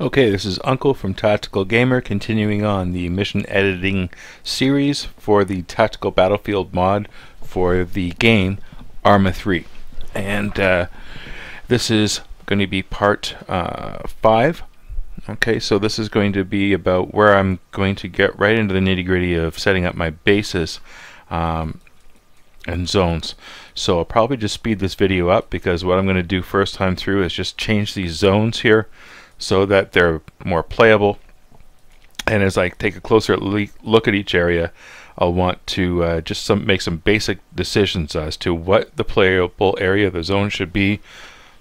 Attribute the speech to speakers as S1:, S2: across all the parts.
S1: Okay, this is Uncle from Tactical Gamer, continuing on the mission editing series for the Tactical Battlefield mod for the game ArmA 3. And this is going to be part 5. Okay, so this is going to be about where I'm going to get right into the nitty-gritty of setting up my bases and zones. So I'll probably just speed this video up, because what I'm going to do first time through is just change these zones here so that they're more playable. And as I take a closer look at each area, I'll want to just make some basic decisions as to what the playable area of the zone should be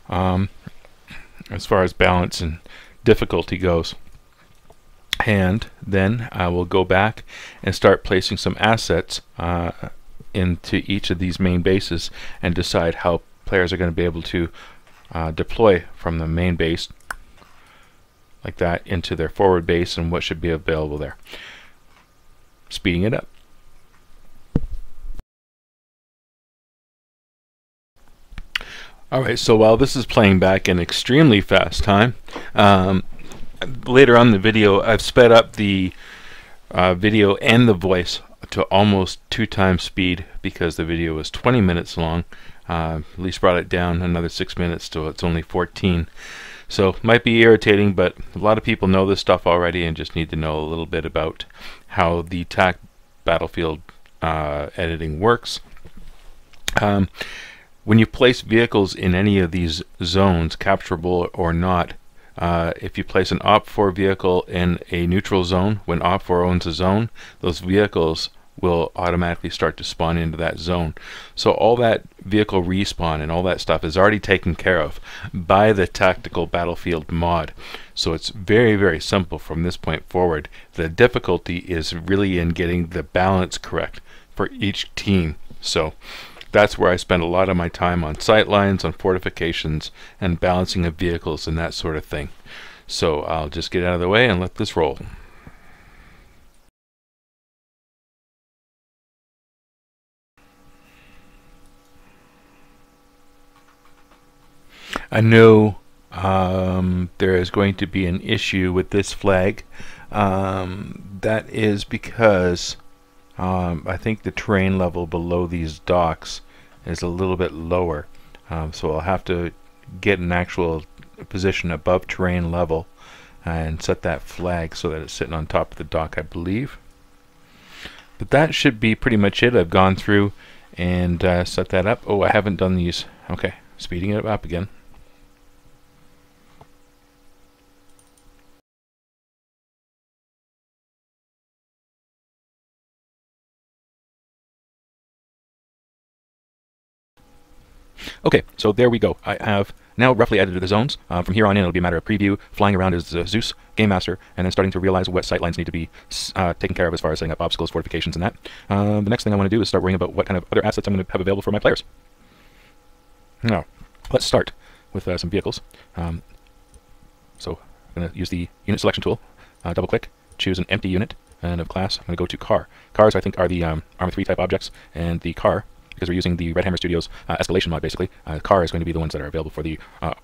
S1: as far as balance and difficulty goes. And then I will go back and start placing some assets into each of these main bases and decide how players are going to be able to deploy from the main base like that into their forward base and what should be available there. Speeding it up. Alright, so while this is playing back in extremely fast time, later on in the video I've sped up the video and the voice to almost 2 times speed, because the video was 20 minutes long. At least brought it down another 6 minutes till it's only 14. So might be irritating, but a lot of people know this stuff already and just need to know a little bit about how the TAC Battlefield editing works. When you place vehicles in any of these zones, capturable or not, if you place an OP4 vehicle in a neutral zone, when OP4 owns a zone, those vehicles will automatically start to spawn into that zone. So all that vehicle respawn and all that stuff is already taken care of by the Tactical Battlefield mod. So it's very, very simple from this point forward. The difficulty is really in getting the balance correct for each team. So that's where I spend a lot of my time, on sight lines, on fortifications, and balancing of vehicles and that sort of thing. So I'll just get out of the way and let this roll. I know there is going to be an issue with this flag. That is because I think the terrain level below these docks is a little bit lower. So I'll have to get an actual position above terrain level and set that flag so that it's sitting on top of the dock, I believe. But that should be pretty much it. I've gone through and set that up. Oh, I haven't done these. Okay, speeding it up again. Okay, so there we go. I have now roughly edited the zones. From here on in, it'll be a matter of preview, flying around as Zeus, Game Master, and then starting to realize what sight lines need to be taken care of as far as setting up obstacles, fortifications, and that. The next thing I want to do is start worrying about what kind of other assets I'm going to have available for my players. Now, let's start with some vehicles. So I'm going to use the unit selection tool, double click, choose an empty unit, and of class, I'm going to go to car. Cars, I think, are the ArmA 3 type objects, and the car, because we're using the Red Hammer Studios escalation mod, basically, car is going to be the ones that are available for the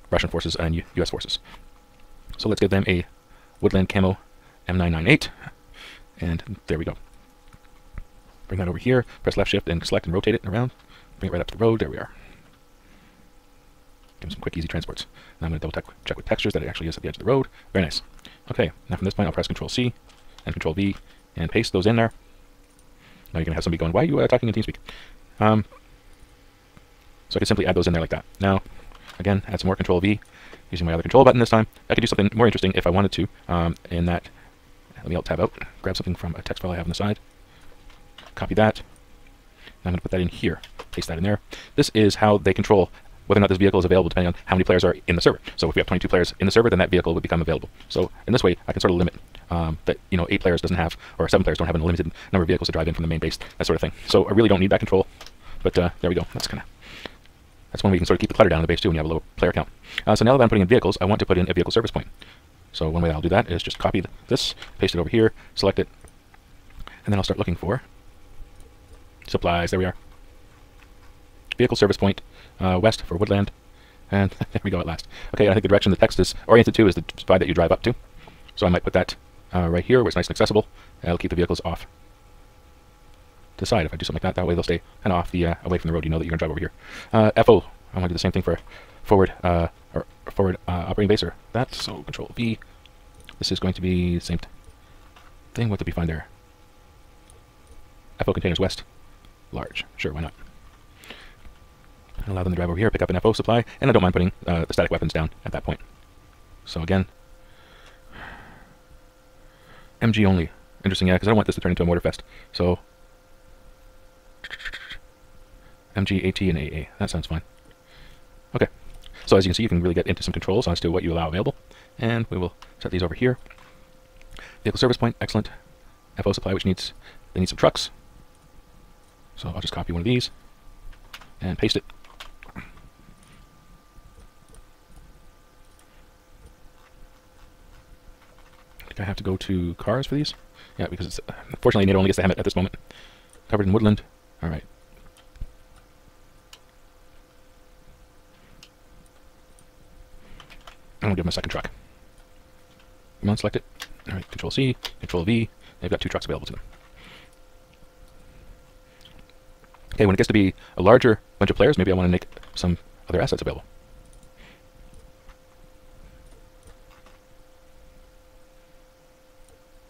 S1: Russian forces and US forces. So let's give them a Woodland Camo M998, and there we go. Bring that over here, press left shift and select and rotate it around, bring it right up to the road, there we are. Give them some quick, easy transports. Now I'm going to double check with textures that it actually is at the edge of the road. Very nice. Okay, now from this point I'll press Control C and Control V and paste those in there. Now you're going to have somebody going, why are you talking in TeamSpeak? So I can simply add those in there like that. Now, again, add some more Control V using my other control button this time. I could do something more interesting if I wanted to. In that, let me Alt Tab out, grab something from a text file I have on the side, copy that. I'm going to put that in here, paste that in there. This is how they control whether or not this vehicle is available depending on how many players are in the server. So if we have 22 players in the server, then that vehicle would become available. So in this way, I can sort of limit that 8 players doesn't have, or 7 players don't have an unlimited number of vehicles to drive in from the main base, that sort of thing. So I really don't need that control, but there we go. That's one way you can sort of keep the clutter down in the base too when you have a low player count. So now that I'm putting in vehicles, I want to put in a vehicle service point. So one way I'll do that is just copy this, paste it over here, select it, and then I'll start looking for supplies. There we are. Vehicle service point, west for Woodland, And there we go at last. Okay, I think the direction the text is oriented to is the spot that you drive up to. So I might put that right here where it's nice and accessible. That'll keep the vehicles off to the side if I do something like that. That way they'll stay kind of off the away from the road. You know that you're going to drive over here. FO, I want to do the same thing for forward forward operating base. Or that. So Control V. This is going to be the same thing. What did we find there? FO containers west. Large. Sure, why not? Allow them to drive over here, pick up an FO supply, and I don't mind putting the static weapons down at that point. So again, MG only. Interesting, yeah, because I don't want this to turn into a mortar fest. So MG, AT, and AA. That sounds fine. Okay. So as you can see, you can really get into some controls as to what you allow available. And we will set these over here. Vehicle service point, excellent. FO supply, which they need some trucks. So I'll just copy one of these and paste it. I think I have to go to cars for these. Yeah, because it's unfortunately NATO only gets the Hemet at this moment. Covered in woodland. All right. I'm gonna give them a second truck. Come on, select it. All right, Control C, Control V. They've got 2 trucks available to them. Okay, when it gets to be a larger bunch of players, maybe I want to make some other assets available.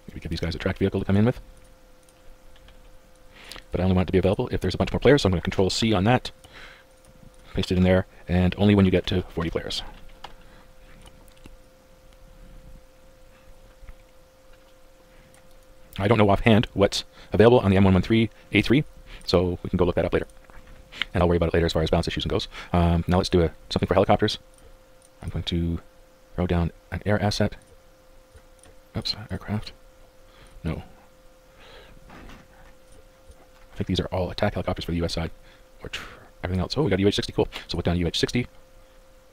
S1: Maybe give these guys a track vehicle to come in with. But I only want it to be available if there's a bunch more players, so I'm going to Control C on that. Paste it in there, and only when you get to 40 players. I don't know offhand what's available on the M113A3, so we can go look that up later. And I'll worry about it later as far as balance issues and goes. Now let's do something for helicopters. I'm going to throw down an air asset. Oops, aircraft. No. I think these are all attack helicopters for the US side. Or everything else. Oh, we got a UH-60, cool. So put down UH-60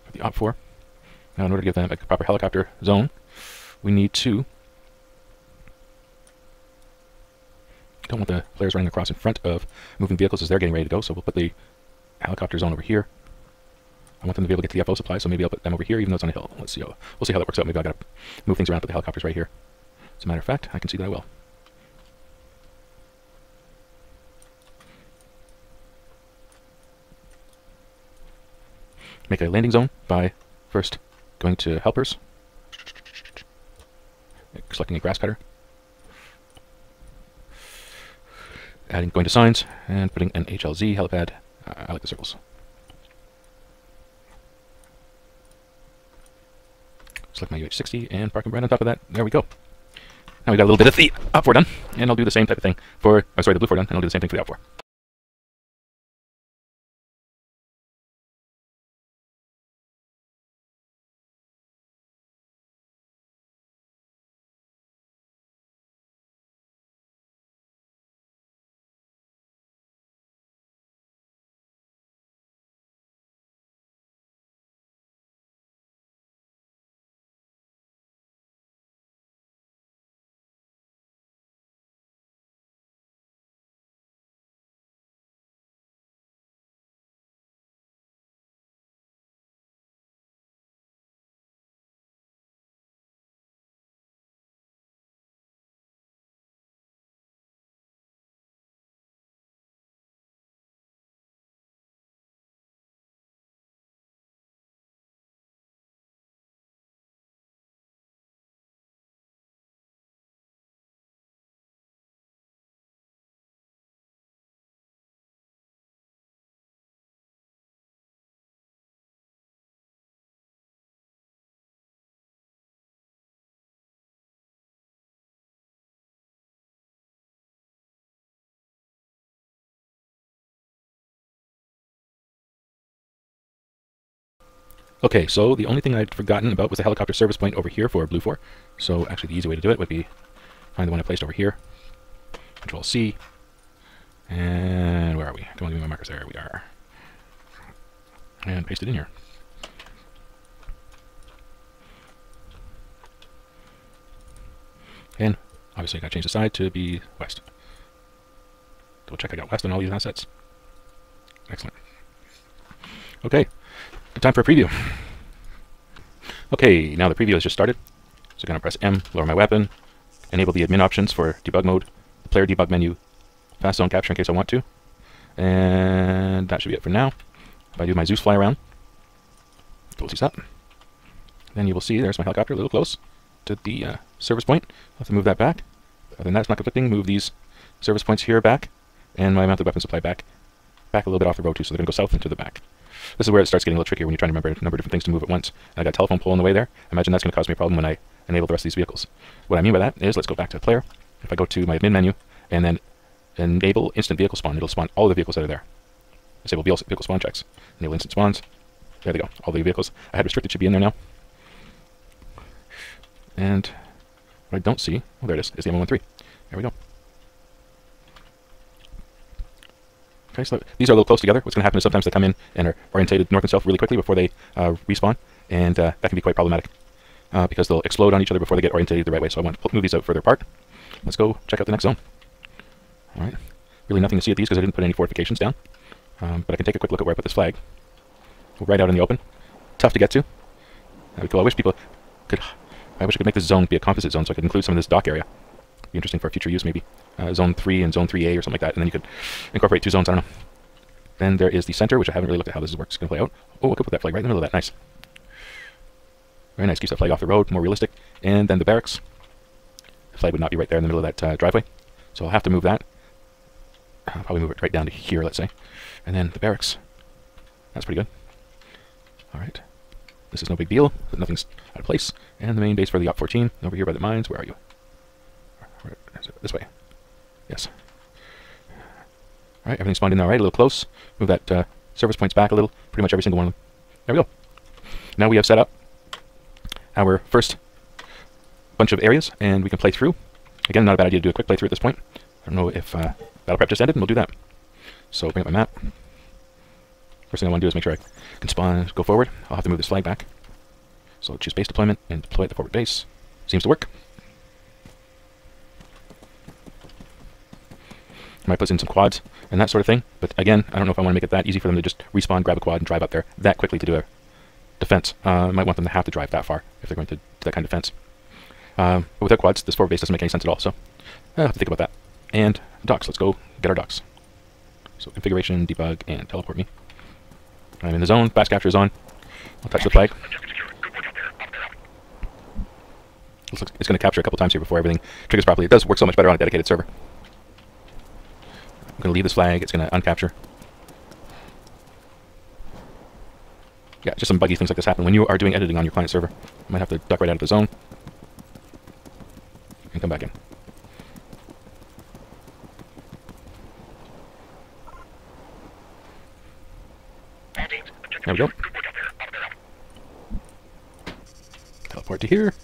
S1: for the OPFOR. Now in order to give them a proper helicopter zone, we need to... Don't want the players running across in front of moving vehicles as they're getting ready to go, so we'll put the helicopter zone over here. I want them to be able to get to the FO supply, so maybe I'll put them over here, even though it's on a hill. Let's see. We'll see how that works out. Maybe I've got to move things around, put the helicopters right here. As a matter of fact, I can see that I will. Make a landing zone by first going to helpers, selecting a grass cutter. Going to signs and putting an HLZ helipad. I like the circles. Select my UH-60 and park them right on top of that. There we go. Now we got a little bit of the OPFOR done, and I'll do the same type of thing for, the Blue 4 done, and I'll do the same thing for the OPFOR. Okay, so the only thing I'd forgotten about was the helicopter service point over here for Blue 4. So actually the easy way to do it would be find the one I placed over here. Control C. And where are we? Come on, give me my markers. There we are. And paste it in here. And obviously I got to change the side to be west. Double check I got west on all these assets. Excellent. Okay. Time for a preview. Okay, now the preview has just started. So I'm going to press M, lower my weapon, enable the admin options for debug mode, the player debug menu, fast zone capture in case I want to, and that should be it for now. If I do my Zeus fly around, close these up, then you will see there's my helicopter a little close to the service point. I'll have to move that back. Other than that, it's not conflicting. Move these service points here back, and my mounted weapon supply back a little bit off the road too, so they're going to go south and to the back. This is where it starts getting a little trickier when you're trying to remember a number of different things to move at once. And I got a telephone pole in the way there. Imagine that's going to cause me a problem when I enable the rest of these vehicles. What I mean by that is, let's go back to player. If I go to my admin menu and then enable instant vehicle spawn, it'll spawn all the vehicles that are there. Disable vehicle spawn checks. Enable instant spawns. There they go. All the vehicles I had restricted should be in there now. And what I don't see, oh there it is the M113. There we go. Okay, so these are a little close together. What's going to happen is sometimes they come in and are orientated north and south really quickly before they respawn, and that can be quite problematic because they'll explode on each other before they get orientated the right way. So I want to move these out further apart. Let's go check out the next zone. All right, really nothing to see at these because I didn't put any fortifications down, but I can take a quick look at where I put this flag. Right out in the open, tough to get to. That'd be cool. I wish I could make this zone be a composite zone so I could include some of this dock area. Be interesting for future use maybe. Zone 3 and Zone 3A or something like that, and then you could incorporate 2 zones, I don't know. Then there is the center, which I haven't really looked at how this works going to play out. Oh, I could put that flag right in the middle of that, nice. Very nice, keeps that flag off the road, more realistic. And then the barracks. The flag would not be right there in the middle of that driveway, so I'll have to move that. I'll probably move it right down to here, let's say. And then the barracks. That's pretty good. Alright. This is no big deal, nothing's out of place. And the main base for the Op-14, over here by the mines. Where are you? This way. Yes. Alright, everything's spawned in all right, a little close. Move that service points back a little. Pretty much every single one of them. There we go. Now we have set up our first bunch of areas, and we can play through. Again, not a bad idea to do a quick playthrough at this point. I don't know if battle prep just ended, and we'll do that. So bring up my map. First thing I want to do is make sure I can spawn, go forward. I'll have to move this flag back. So choose base deployment and deploy at the forward base. Seems to work. I might put in some quads and that sort of thing, but again, I don't know if I want to make it that easy for them to just respawn, grab a quad, and drive up there that quickly to do a defense. I might want them to have to drive that far if they're going to do that kind of defense. But without quads, this forward base doesn't make any sense at all, so I'll have to think about that. And docks, let's go get our docks. So configuration, debug, and teleport me. I'm in the zone, fast capture is on. I'll touch the flag. Looks like it's going to capture a couple times here before everything triggers properly. It does work so much better on a dedicated server. I'm going to leave this flag, it's going to uncapture. Yeah, just some buggy things like this happen when you are doing editing on your client server. You might have to duck right out of the zone and come back in. There we go. Teleport to here.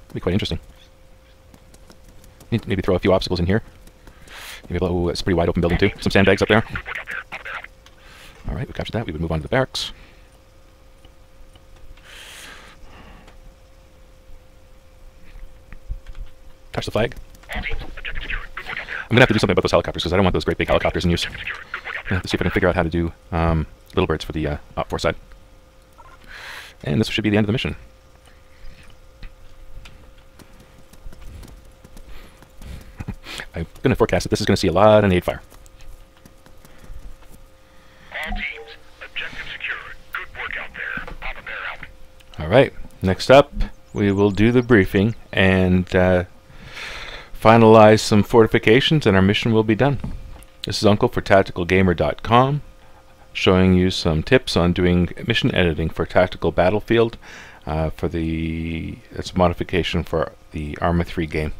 S1: That'll be quite interesting. Need to maybe throw a few obstacles in here. Maybe oh, it's a pretty wide open building too. Some sandbags up there. Alright, we captured that. We would move on to the barracks. Touch the flag. I'm going to have to do something about those helicopters because I don't want those great big helicopters in use. I'm going to have to see if I can figure out how to do little birds for the Op-4 side. And this should be the end of the mission. I'm going to forecast that this is going to see a lot of nade fire.
S2: All teams, objective secure. Good work out there. Papa Bear out.
S1: Alright, next up we will do the briefing and finalize some fortifications and our mission will be done. This is Uncle for TacticalGamer.com showing you some tips on doing mission editing for Tactical Battlefield that's a modification for the ArmA 3 game.